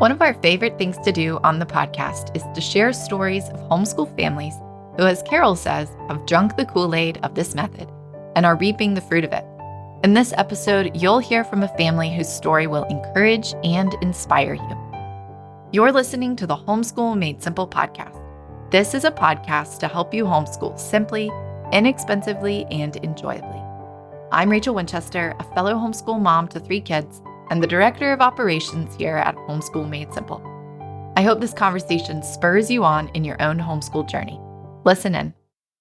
One of our favorite things to do on the podcast is to share stories of homeschool families who, as Carole says, have drunk the Kool-Aid of this method and are reaping the fruit of it. In this episode, you'll hear from a family whose story will encourage and inspire you. You're listening to the Homeschool Made Simple podcast. This is a podcast to help you homeschool simply, inexpensively, and enjoyably. I'm Rachel Winchester, a fellow homeschool mom to 3 kids, and the Director of Operations here at Homeschool Made Simple. I hope this conversation spurs you on in your own homeschool journey. Listen in.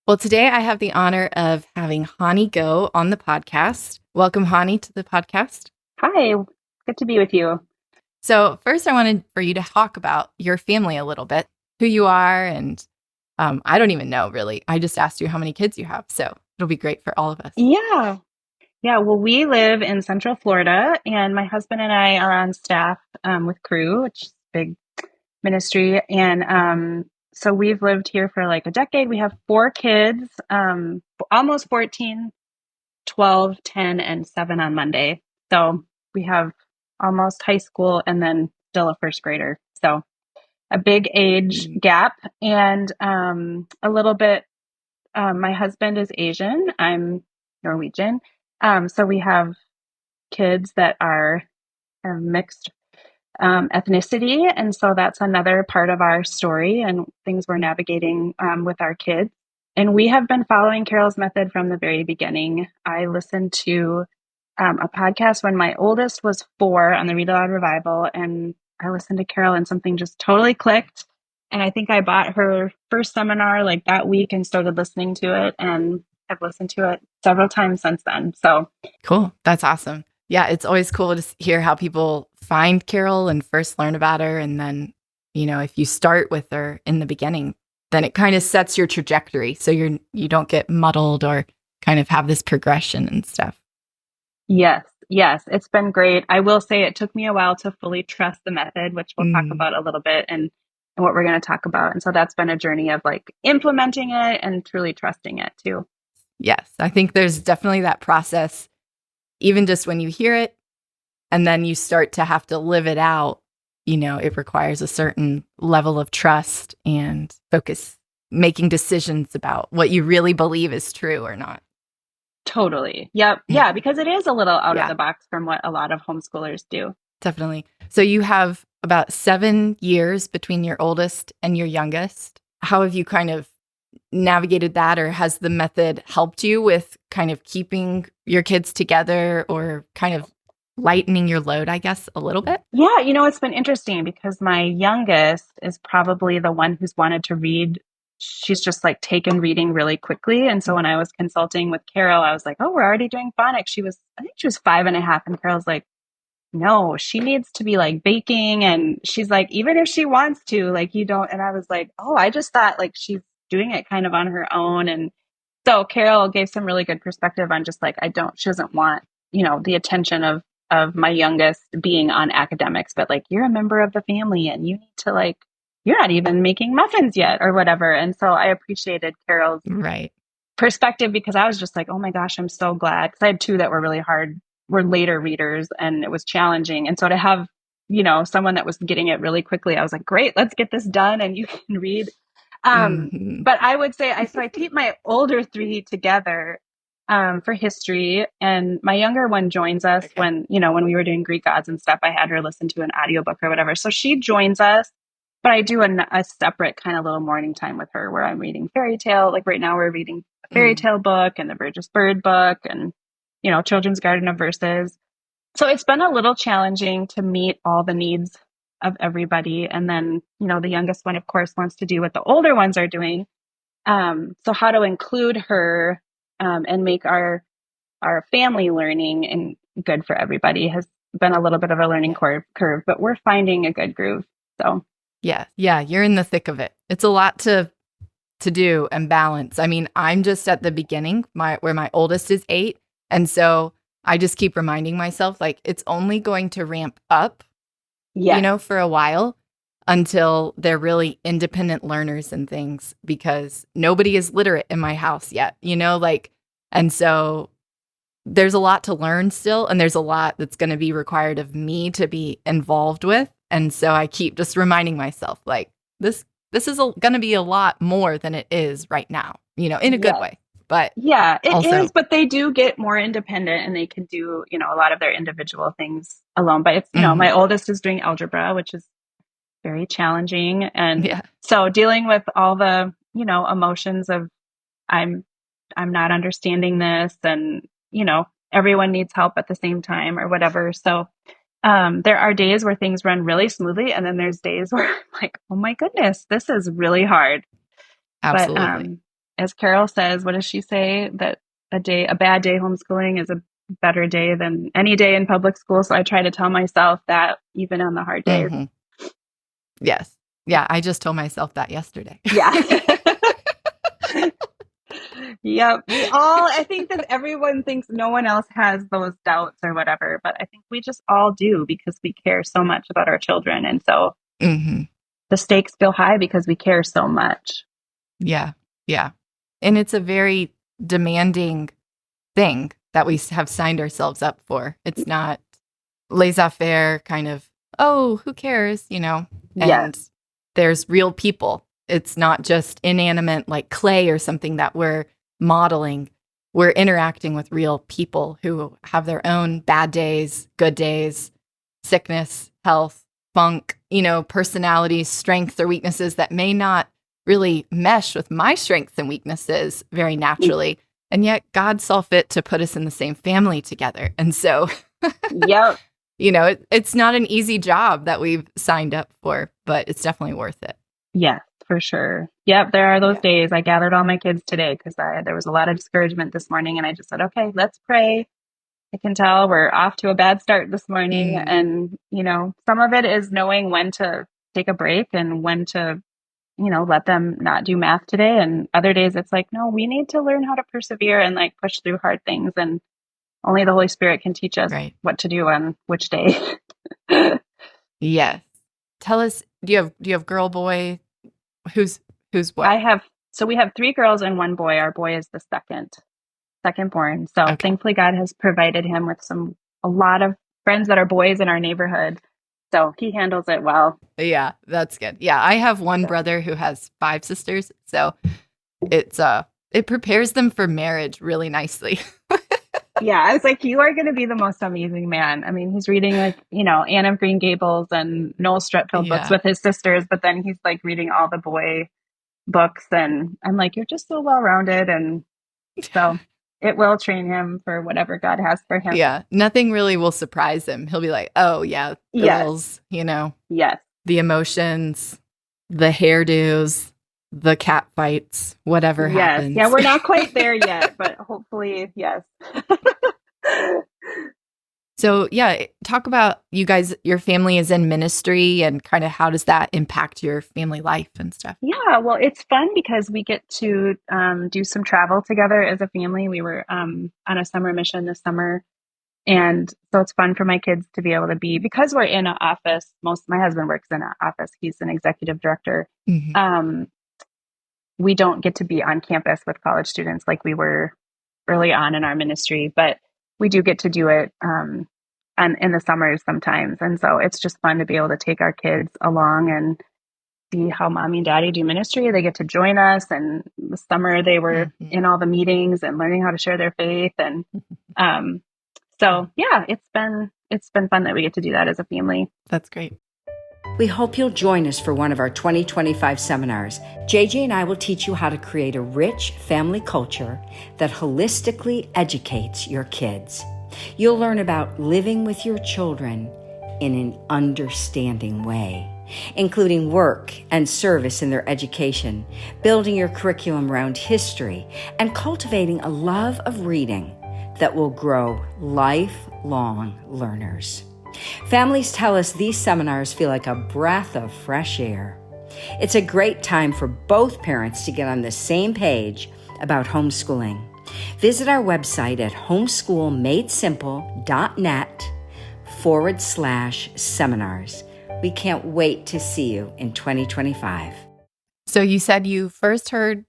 Well, today I have the honor of having Hanni Go on the podcast. Welcome, Hanni, to the podcast. Hi, good to be with you. So first I wanted for you to talk about your family a little bit, who you are, and I don't even know, really. I just asked you how many kids you have, so it'll be great for all of us. Yeah. Well, we live in Central Florida, and my husband and I are on staff with Crew, which is a big ministry. And so we've lived here for like a decade. We have 4 kids, almost 14, 12, 10, and 7 on Monday. So we have almost high school and then still a first grader. So a big age gap, and a little bit, my husband is Asian. I'm Norwegian. So we have kids that are mixed ethnicity. And so that's another part of our story and things we're navigating with our kids. And we have been following Carole's method from the very beginning. I listened to a podcast when my oldest was 4 on the Read Aloud Revival, and I listened to Carole and something just totally clicked. And I think I bought her first seminar like that week and started listening to it, and I've listened to it several times since then. So cool. That's awesome. Yeah, it's always cool to hear how people find Carole and first learn about her. And then, if you start with her in the beginning, then it kind of sets your trajectory. So you don't get muddled or kind of have this progression and stuff. Yes, it's been great. I will say it took me a while to fully trust the method, which we'll talk about a little bit and what we're going to talk about. And so that's been a journey of like implementing it and truly trusting it too. Yes, I think there's definitely that process, even just when you hear it and then you start to have to live it out, it requires a certain level of trust and focus, making decisions about what you really believe is true or not. Totally. Yep. Yeah, because it is a little out of the box from what a lot of homeschoolers do. Definitely. So you have about 7 years between your oldest and your youngest. How have you kind of navigated that, or has the method helped you with kind of keeping your kids together or kind of lightening your load, I guess, a little bit? Yeah, it's been interesting because my youngest is probably the one who's wanted to read. She's just like taken reading really quickly. And so when I was consulting with Carole, I was like, oh, we're already doing phonics. I think she was 5.5. And Carole's like, no, she needs to be like baking. And she's like, even if she wants to, like, you don't. And I was like, oh, I just thought like she's doing it kind of on her own. And so Carole gave some really good perspective on just like, she doesn't want, the attention of my youngest being on academics, but like, you're a member of the family and you need to like, you're not even making muffins yet or whatever. And so I appreciated Carole's perspective because I was just like, oh my gosh, I'm so glad. Because I had 2 that were really hard, were later readers, and it was challenging. And so to have, someone that was getting it really quickly, I was like, great, let's get this done and you can read. But I would say, I keep my older 3 together for history, and my younger one joins us when we were doing Greek gods and stuff. I had her listen to an audiobook or whatever. So she joins us. But I do a separate kind of little morning time with her where I'm reading fairy tale. Like right now we're reading a fairy tale book and the Burgess Bird book and, Children's Garden of Verses. So it's been a little challenging to meet all the needs of everybody. And then, the youngest one, of course, wants to do what the older ones are doing. So how to include her and make our family learning and good for everybody has been a little bit of a learning curve, but we're finding a good groove. So. Yeah, you're in the thick of it. It's a lot to do and balance. I mean, I'm just at the beginning, where my oldest is 8, and so I just keep reminding myself like it's only going to ramp up, for a while until they're really independent learners and things, because nobody is literate in my house yet, and so there's a lot to learn still, and there's a lot that's going to be required of me to be involved with. And so I keep just reminding myself, like, this is going to be a lot more than it is right now, in a good way. But yeah, it also, is, but they do get more independent and they can do, a lot of their individual things alone. But it's, my oldest is doing algebra, which is very challenging. And yeah, so dealing with all the, emotions of I'm not understanding this and, everyone needs help at the same time or whatever. So there are days where things run really smoothly. And then there's days where I'm like, oh my goodness, this is really hard. But absolutely. as Carole says, what does she say? That a bad day homeschooling is a better day than any day in public school. So I try to tell myself that even on the hard days. Mm-hmm. Yes. Yeah. I just told myself that yesterday. Yeah. Yep. I think that everyone thinks no one else has those doubts or whatever, but I think we just all do because we care so much about our children. And so the stakes feel high because we care so much. Yeah. Yeah. And it's a very demanding thing that we have signed ourselves up for. It's not laissez-faire kind of, oh, who cares, And Yes. there's real people. It's not just inanimate like clay or something that we're modeling. We're interacting with real people who have their own bad days, good days, sickness, health, funk, personalities, strengths or weaknesses that may not really mesh with my strengths and weaknesses very naturally. And yet God saw fit to put us in the same family together. And so, Yep. It's not an easy job that we've signed up for, but it's definitely worth it. Yes, for sure. Yep, there are those days. I gathered all my kids today because there was a lot of discouragement this morning, and I just said, okay, let's pray. I can tell we're off to a bad start this morning. And, some of it is knowing when to take a break and when to, let them not do math today. And other days it's like, no, we need to learn how to persevere and like push through hard things. And only the Holy Spirit can teach us what to do on which day. Yes. Tell us, do you have girl, boy? Who's what? We have 3 girls and 1 boy. Our boy is the second born. So thankfully God has provided him with a lot of friends that are boys in our neighborhood. So he handles it well. Yeah, that's good. Yeah, I have one brother who has 5 sisters. So it prepares them for marriage really nicely. Yeah, I was like, you are going to be the most amazing man. I mean, he's reading like, Anne of Green Gables and Noel Streatfeild books with his sisters, but then he's like reading all the boy books. And I'm like, you're just so well-rounded. And so it will train him for whatever God has for him. Yeah, nothing really will surprise him. He'll be like, oh, yeah, girls, Yes. The emotions, the hairdos, the cat fights, whatever happens. Yeah, we're not quite there yet, but hopefully, yes. So, yeah, talk about you guys, your family is in ministry and kind of how does that impact your family life and stuff? Yeah, well, it's fun because we get to do some travel together as a family. We were on a summer mission this summer. And so it's fun for my kids to be able to be, because we're in an office, my husband works in an office. He's an executive director. We don't get to be on campus with college students like we were early on in our ministry, but we do get to do it and in the summers sometimes. And so it's just fun to be able to take our kids along and see how mommy and daddy do ministry. They get to join us. And the summer they were in all the meetings and learning how to share their faith. And so, yeah, it's been fun that we get to do that as a family. That's great. We hope you'll join us for one of our 2025 seminars. JJ and I will teach you how to create a rich family culture that holistically educates your kids. You'll learn about living with your children in an understanding way, including work and service in their education, building your curriculum around history, and cultivating a love of reading that will grow lifelong learners. Families tell us these seminars feel like a breath of fresh air. It's a great time for both parents to get on the same page about homeschooling. Visit our website at homeschoolmadesimple.net/seminars. We can't wait to see you in 2025. So you said you first heard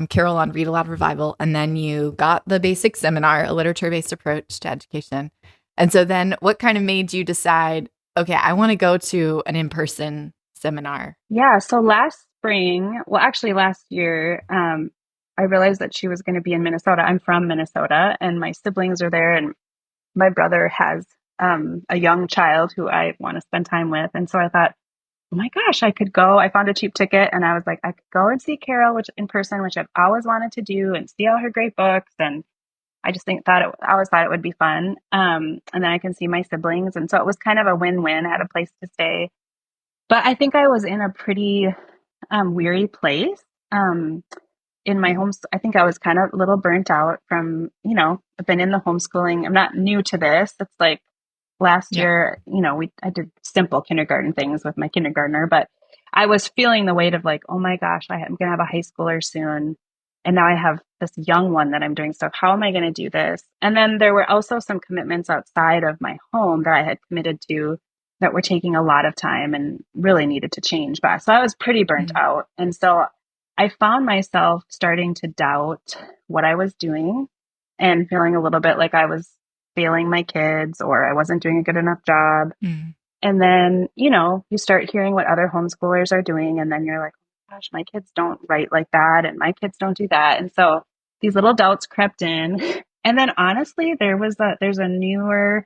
Carole on Read Aloud Revival, and then you got the basic seminar, a literature-based approach to education. And so then what kind of made you decide, okay, I want to go to an in-person seminar. Yeah. So last spring, well, actually last year, I realized that she was going to be in Minnesota. I'm from Minnesota, and my siblings are there, and my brother has a young child who I want to spend time with. And so I thought, oh my gosh, I could go. I found a cheap ticket, and I was like, I could go and see Carole, which in person, which I've always wanted to do, and see all her great books. And I just I always thought it would be fun. And then I can see my siblings, and so it was kind of a win-win. I had a place to stay, but I think I was in a pretty weary place. In my homes, I think I was kind of a little burnt out from, I've been in the homeschooling. I'm not new to this. It's like last Yeah. year, I did simple kindergarten things with my kindergartner, but I was feeling the weight of like, oh my gosh, I'm going to have a high schooler soon. And now I have this young one that I'm doing. So how am I going to do this? And then there were also some commitments outside of my home that I had committed to that were taking a lot of time and really needed to change back. So I was pretty burnt Mm. out. And so I found myself starting to doubt what I was doing and feeling a little bit like I was failing my kids or I wasn't doing a good enough job. Mm. And then, you start hearing what other homeschoolers are doing. And then you're like, gosh, my kids don't write like that. And my kids don't do that. And so these little doubts crept in. And then honestly, there's a newer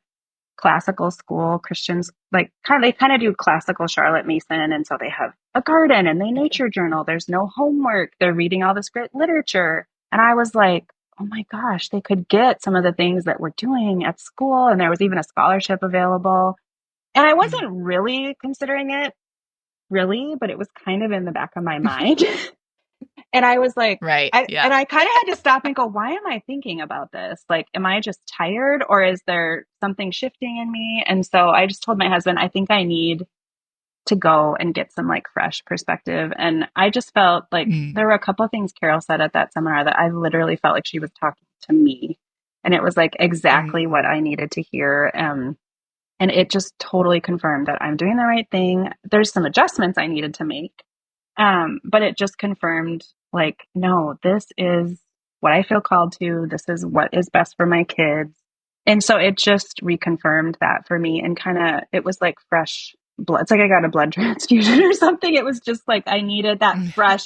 classical school Christians, they kind of do classical Charlotte Mason. And so they have a garden and they Okay. nature journal. There's no homework. They're reading all this great literature. And I was like, oh my gosh, they could get some of the things that we're doing at school. And there was even a scholarship available. And I Mm. wasn't really considering it really, but it was kind of in the back of my mind. And I was like, Right. Yeah. I kind of had to stop and go, why am I thinking about this? Like, am I just tired or is there something shifting in me? And so I just told my husband, I think I need to go and get some like fresh perspective. And I just felt like Mm. there were a couple of things Carole said at that seminar that I literally felt like she was talking to me. And it was like exactly what Mm. I needed to hear. And it just totally confirmed that I'm doing the right thing. There's some adjustments I needed to make. But it just confirmed like, no, this is what I feel called to. This is what is best for my kids. And so it just reconfirmed that for me and it was like fresh blood. It's like I got a blood transfusion or something. It was just like I needed that fresh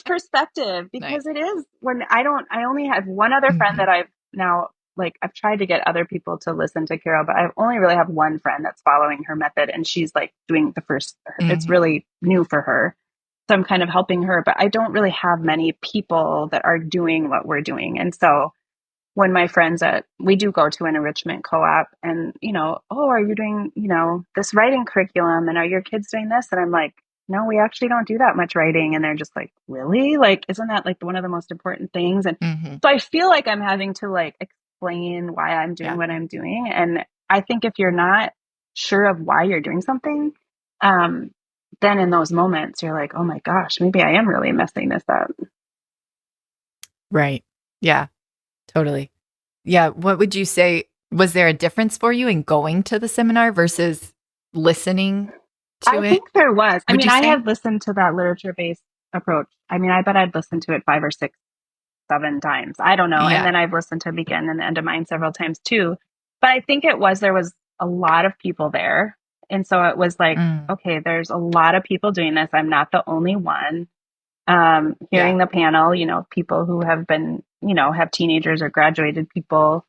perspective Nice. because it is when I only have one other friend Mm-hmm. that I've tried to get other people to listen to Carole, but I only really have one friend that's following her method and she's like doing it's Mm-hmm. really new for her. So I'm kind of helping her, but I don't really have many people that are doing what we're doing. And so when my friends we do go to an enrichment co-op and, oh, are you doing, this writing curriculum and are your kids doing this? And I'm like, no, we actually don't do that much writing. And they're just like, really? Like, isn't that like one of the most important things? And Mm-hmm. so I feel like I'm having to like explain why I'm doing Yeah. what I'm doing. And I think if you're not sure of why you're doing something, then in those moments you're like, oh my gosh, maybe I am really messing this up. Right. Yeah. Totally. Yeah. What would you say? Was there a difference for you in going to the seminar versus listening I to it? think there was. I Would mean, you I say? had listened to that literature-based approach. I mean, I bet I'd listened to it 5 or 6, 7 times. I don't know. And Yeah. then I've listened to Begin and the End of Mine several times too. But I think there was a lot of people there. And so it was like, Mm. okay, there's a lot of people doing this. I'm not the only one. Yeah. Hearing the panel, people who have been, have teenagers or graduated people.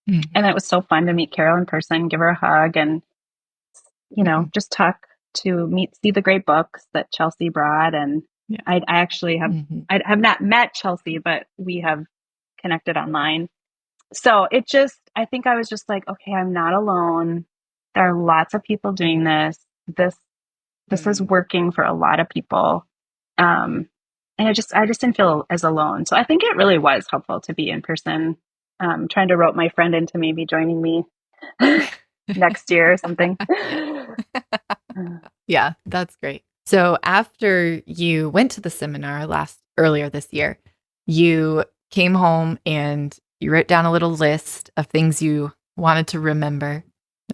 Mm-hmm. And it was so fun to meet Carole in person, give her a hug and, Mm-hmm. just talk see the great books that Chelsea brought. And Yeah. I actually Mm-hmm. I have not met Chelsea, but we have connected online. So I think I was just like, okay, I'm not alone. There are lots of people doing this. This is Mm. working for a lot of people. And I just didn't feel as alone. So I think it really was helpful to be in person. Trying to rope my friend into maybe joining me next year or something. Yeah. Yeah. That's great. So after you went to the seminar earlier this year, you came home and you wrote down a little list of things you wanted to remember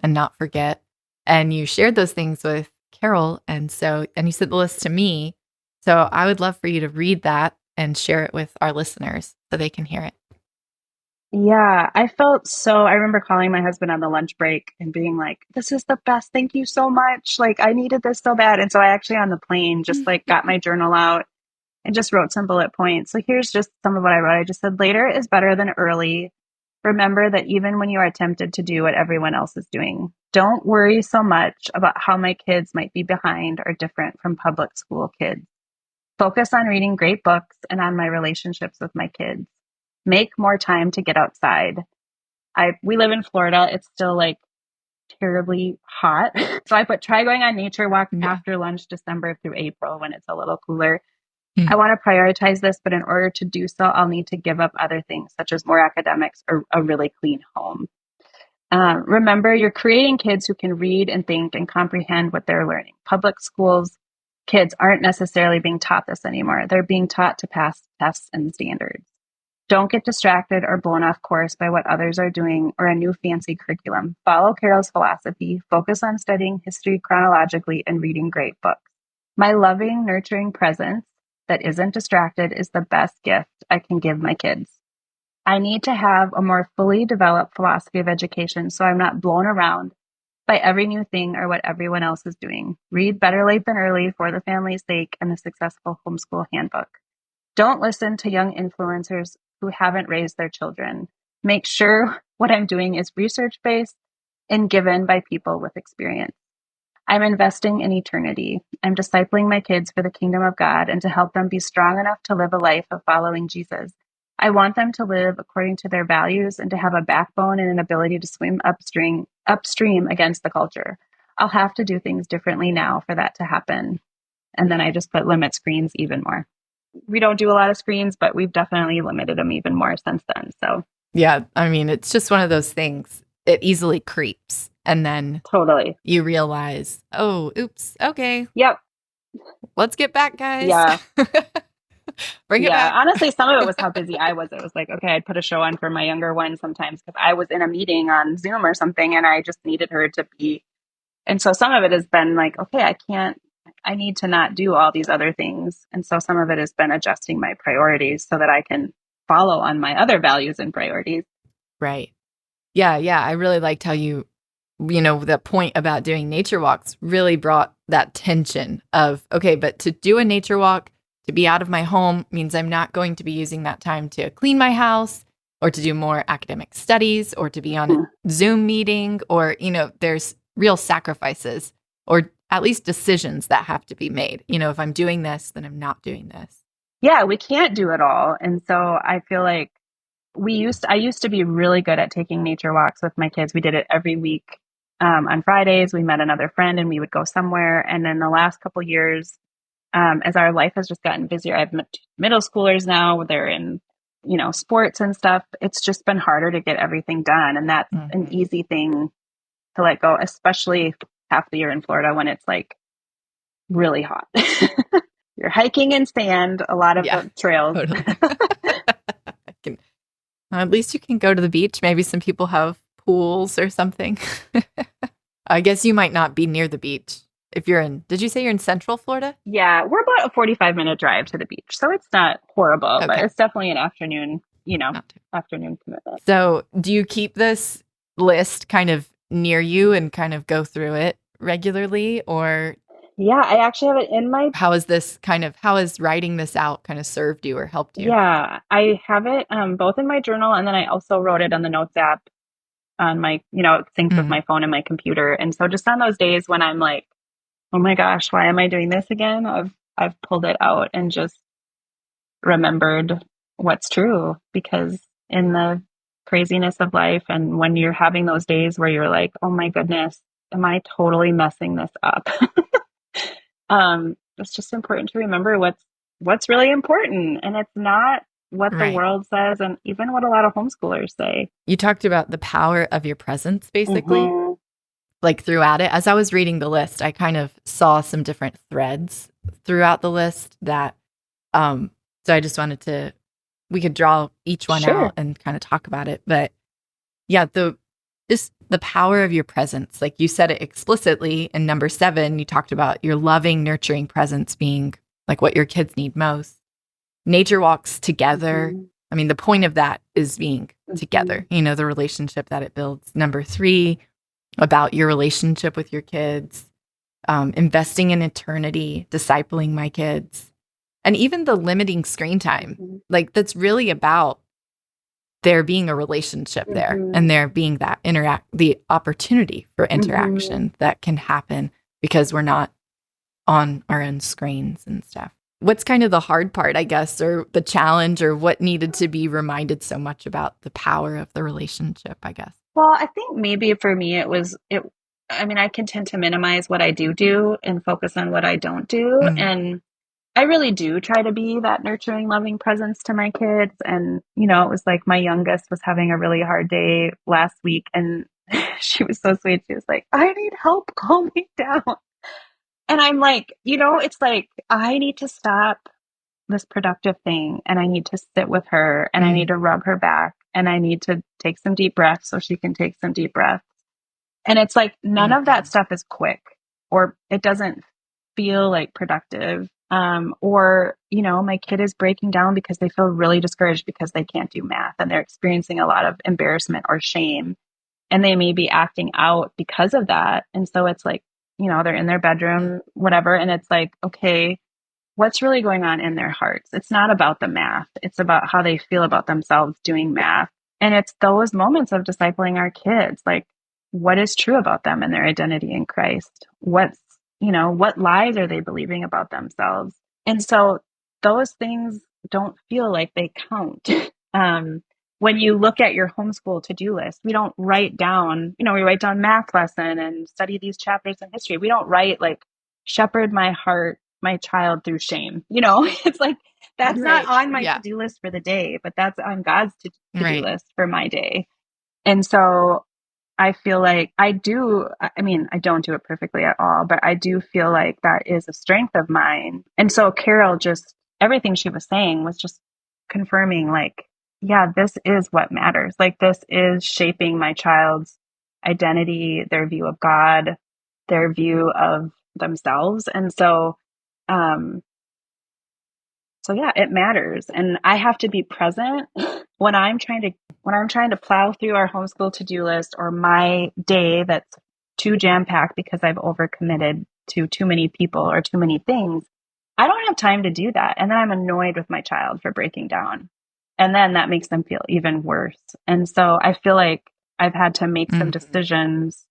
and not forget. And you shared those things with Carole. And you sent the list to me. So I would love for you to read that and share it with our listeners so they can hear it. Yeah, I remember calling my husband on the lunch break and being like, this is the best. Thank you so much. Like, I needed this so bad. And so I actually on the plane just like got my journal out and just wrote some bullet points. So here's just some of what I wrote. I just said, later is better than early. Remember that even when you are tempted to do what everyone else is doing, don't worry so much about how my kids might be behind or different from public school kids. Focus on reading great books and on my relationships with my kids. Make more time to get outside. We live in Florida. It's still like terribly hot. So I put try going on nature walks Yeah. after lunch, December through April when it's a little cooler. Hmm. I want to prioritize this, but in order to do so, I'll need to give up other things such as more academics or a really clean home. Remember, you're creating kids who can read and think and comprehend what they're learning. Public schools kids aren't necessarily being taught this anymore. They're being taught to pass tests and standards. Don't get distracted or blown off course by what others are doing or a new fancy curriculum. Follow Carol's philosophy. Focus on studying history chronologically and reading great books. My loving, nurturing presence that isn't distracted is the best gift I can give my kids. I need to have a more fully developed philosophy of education so I'm not blown around by every new thing or what everyone else is doing. Read Better Late Than Early for the Family's Sake and the Successful Homeschool Handbook. Don't listen to young influencers who haven't raised their children. Make sure what I'm doing is research-based and given by people with experience. I'm investing in eternity. I'm discipling my kids for the kingdom of God and to help them be strong enough to live a life of following Jesus. I want them to live according to their values and to have a backbone and an ability to swim upstream against the culture. I'll have to do things differently now for that to happen. And then I just put limit screens even more. We don't do a lot of screens, but we've definitely limited them even more since then. So Yeah, I mean, it's just one of those things. It easily creeps. And then totally. you realize, oh, oops, okay, Yep. let's get back, guys. Yeah. Bring it back. Honestly, some of it was how busy I was. It was like, okay, I'd put a show on for my younger one sometimes because I was in a meeting on Zoom or something and I just needed her to be. And so some of it has been like, okay, I need to not do all these other things. And so some of it has been adjusting my priorities so that I can follow on my other values and priorities. Right. Yeah. I really liked how the point about doing nature walks really brought that tension of, okay, but to do a nature walk, to be out of my home means I'm not going to be using that time to clean my house or to do more academic studies or to be on a Zoom meeting or, there's real sacrifices or at least decisions that have to be made. If I'm doing this, then I'm not doing this. Yeah, we can't do it all. And so I feel like I used to be really good at taking nature walks with my kids. We did it every week. On Fridays, we met another friend and we would go somewhere. And then the last couple years, as our life has just gotten busier, I have middle schoolers now. They're in, sports and stuff. It's just been harder to get everything done. And that's an easy thing to let go, especially half the year in Florida when it's like really hot. You're hiking in sand, a lot of the trails. Totally. At least you can go to the beach. Maybe some people have pools or something. I guess you might not be near the beach if did you say you're in Central Florida? Yeah, we're about a 45-minute drive to the beach. So it's not horrible, but it's definitely an afternoon, afternoon commitment. So do you keep this list kind of near you and kind of go through it regularly or? Yeah, I actually have it in my... How has writing this out kind of served you or helped you? Yeah, I have it both in my journal and then I also wrote it on the Notes app on my, it syncs with my phone and my computer. And so just on those days when I'm like, oh my gosh, why am I doing this again? I've pulled it out and just remembered what's true because in the craziness of life and when you're having those days where you're like, oh my goodness, am I totally messing this up? It's just important to remember what's really important. And it's not what the world says and even what a lot of homeschoolers say. You talked about the power of your presence, basically, like throughout it. As I was reading the list, I kind of saw some different threads throughout the list that, so I just wanted we could draw each one out and kind of talk about it. But yeah, just the power of your presence. Like you said it explicitly in number 7, you talked about your loving, nurturing presence being like what your kids need most. Nature walks together. I mean, the point of that is being together, you know, the relationship that it builds. Number 3, about your relationship with your kids, investing in eternity, discipling my kids, and even the limiting screen time. Like, that's really about there being a relationship there and there being that the opportunity for interaction that can happen because we're not on our own screens and stuff. What's kind of the hard part, I guess, or the challenge, or what needed to be reminded so much about the power of the relationship, I guess? Well, I think maybe for me I mean, I can tend to minimize what I do and focus on what I don't do. And I really do try to be that nurturing, loving presence to my kids. And, you know, it was like my youngest was having a really hard day last week, and she was so sweet. She was like, I need help calming down. And I'm like, you know, it's like, I need to stop this productive thing, and I need to sit with her, and I need to rub her back, and I need to take some deep breaths so she can take some deep breaths. And it's like, none of that stuff is quick, or it doesn't feel like productive. Or, you know, my kid is breaking down because they feel really discouraged because they can't do math, and they're experiencing a lot of embarrassment or shame, and they may be acting out because of that. And so it's like, you know, they're in their bedroom, whatever. And it's like, okay, what's really going on in their hearts? It's not about the math. It's about how they feel about themselves doing math. And it's those moments of discipling our kids, like, what is true about them and their identity in Christ? What's, you know, what lies are they believing about themselves? And so those things don't feel like they count. When you look at your homeschool to-do list, we don't write down, you know, we write down math lesson and study these chapters in history. We don't write like, shepherd my heart, my child through shame. You know, it's like, that's not on my to-do list for the day, but that's on God's to-do list for my day. And so I feel like I mean, I don't do it perfectly at all, but I do feel like that is a strength of mine. And so Carole, just everything she was saying was just confirming, like, yeah, this is what matters. Like, this is shaping my child's identity, their view of God, their view of themselves. And so, yeah, it matters. And I have to be present when I'm trying to plow through our homeschool to-do list, or my day that's too jam-packed because I've overcommitted to too many people or too many things. I don't have time to do that. And then I'm annoyed with my child for breaking down. And then that makes them feel even worse. And so I feel like I've had to make some decisions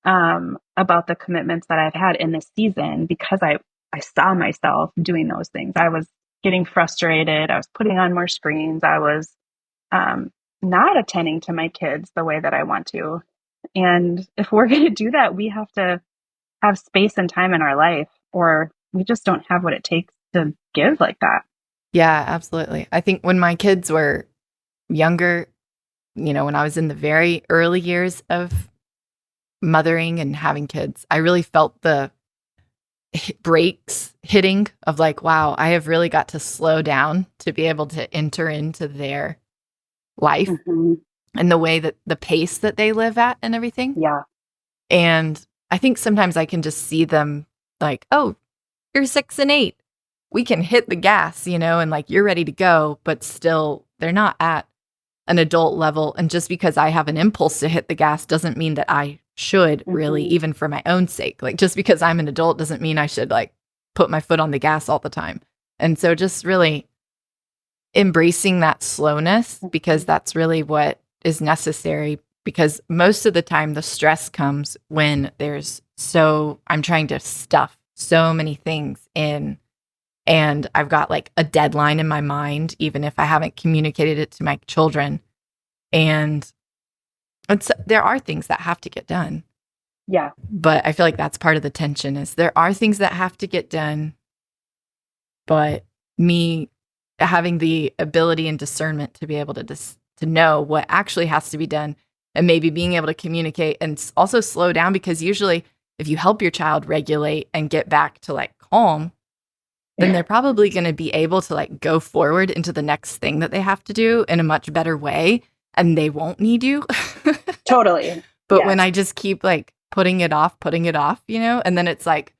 about the commitments that I've had in this season, because I saw myself doing those things. I was getting frustrated. I was putting on more screens. I was not attending to my kids the way that I want to. And if we're going to do that, we have to have space and time in our life, or we just don't have what it takes to give like that. Yeah, absolutely. I think when my kids were younger, you know, when I was in the very early years of mothering and having kids, I really felt the brakes hitting of like, wow, I have really got to slow down to be able to enter into their life and the way that the pace that they live at and everything. Yeah. And I think sometimes I can just see them like, oh, you're 6 and 8. We can hit the gas, you know, and like, you're ready to go, but still they're not at an adult level. And just because I have an impulse to hit the gas doesn't mean that I should really, even for my own sake. Like, just because I'm an adult doesn't mean I should like put my foot on the gas all the time. And so just really embracing that slowness, because that's really what is necessary. Because most of the time the stress comes when I'm trying to stuff so many things in, and I've got like a deadline in my mind, even if I haven't communicated it to my children. And there are things that have to get done. Yeah. But I feel like that's part of the tension, is there are things that have to get done, but me having the ability and discernment to be able to know what actually has to be done, and maybe being able to communicate and also slow down, because usually if you help your child regulate and get back to like calm, then they're probably going to be able to like go forward into the next thing that they have to do in a much better way, and they won't need you. Totally. But when I just keep like putting it off, you know, and then it's like,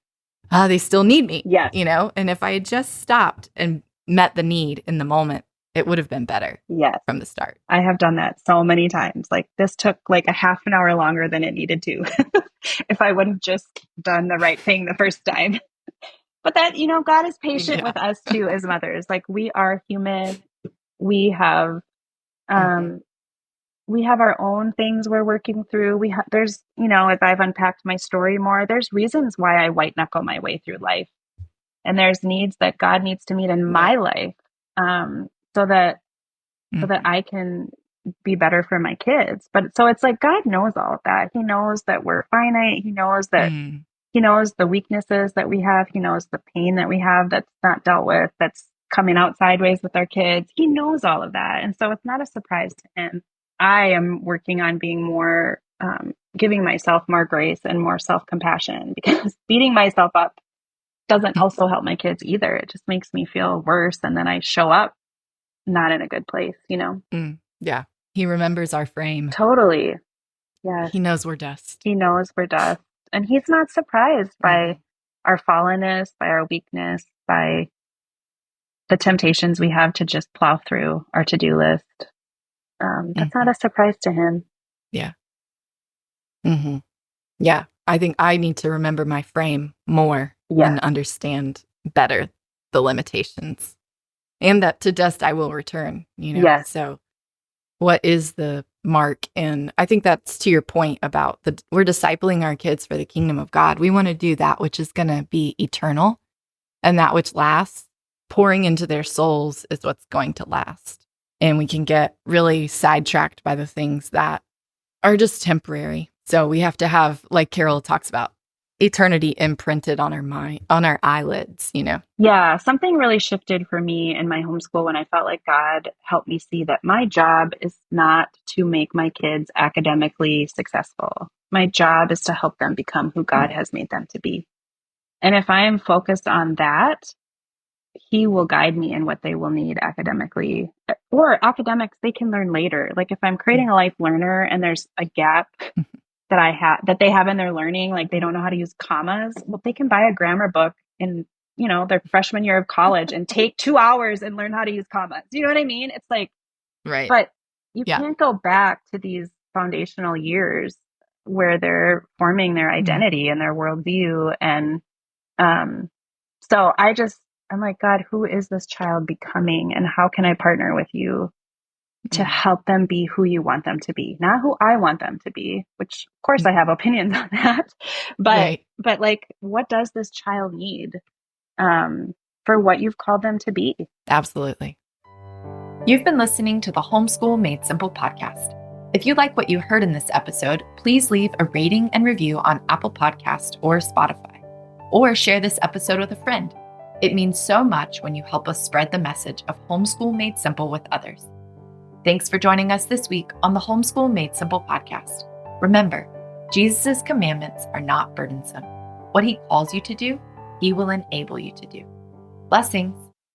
they still need me, you know, and if I had just stopped and met the need in the moment, it would have been better Yes. from the start. I have done that so many times. Like this took like a half an hour longer than it needed to if I would have just done the right thing the first time. But that, God is patient Yeah. with us too as mothers. Like we are human. We have Mhm. um we have our own things we're working through. There's, as I've unpacked my story more, there's reasons why I white knuckle my way through life. And there's needs that God needs to meet in my Right. life. So that Mhm. I can be better for my kids. But so it's like God knows all of that. He knows that we're finite. Mm. He knows the weaknesses that we have. He knows the pain that we have that's not dealt with, that's coming out sideways with our kids. He knows all of that. And so it's not a surprise to him. I am working on being more, giving myself more grace and more self compassion because beating myself up doesn't also help my kids either. It just makes me feel worse. And then I show up not in a good place. Yeah. He remembers our frame. Totally. Yes. He knows we're dust. He knows we're dust. And he's not surprised by Mhm. our fallenness, by our weakness, by the temptations we have to just plow through our to-do list. That's not Mhm. a surprise to him. Yeah. Mhm. Yeah. I think I need to remember my frame more Yes. and understand better the limitations and that to dust I will return. Yes. So what is the mark? And I think that's to your point about we're discipling our kids for the kingdom of God. We want to do that which is going to be eternal and that which lasts. Pouring into their souls is what's going to last. And we can get really sidetracked by the things that are just temporary. So we have to have, like Carole talks about, eternity imprinted on our mind, on our eyelids. Yeah. Something really shifted for me in my homeschool when I felt like God helped me see that my job is not to make my kids academically successful. My job is to help them become who God has made them to be. And if I am focused on that, he will guide me in what they will need academically, or academics they can learn later. Like if I'm creating a life learner and there's a gap that they have in their learning, like they don't know how to use commas, well, they can buy a grammar book in, their freshman year of college and take 2 hours and learn how to use commas. You know what I mean? It's like, Right. but you Yeah. can't go back to these foundational years where they're forming their identity and their worldview. And so I'm like, God, who is this child becoming and how can I partner with you to help them be who you want them to be, not who I want them to be, which of course I have opinions on that, but, Right. but like, what does this child need, for what you've called them to be? Absolutely. You've been listening to the Homeschool Made Simple podcast. If you like what you heard in this episode, please leave a rating and review on Apple Podcast or Spotify, or share this episode with a friend. It means so much when you help us spread the message of Homeschool Made Simple with others. Thanks for joining us this week on the Homeschool Made Simple podcast. Remember, Jesus' commandments are not burdensome. What he calls you to do, he will enable you to do. Blessings.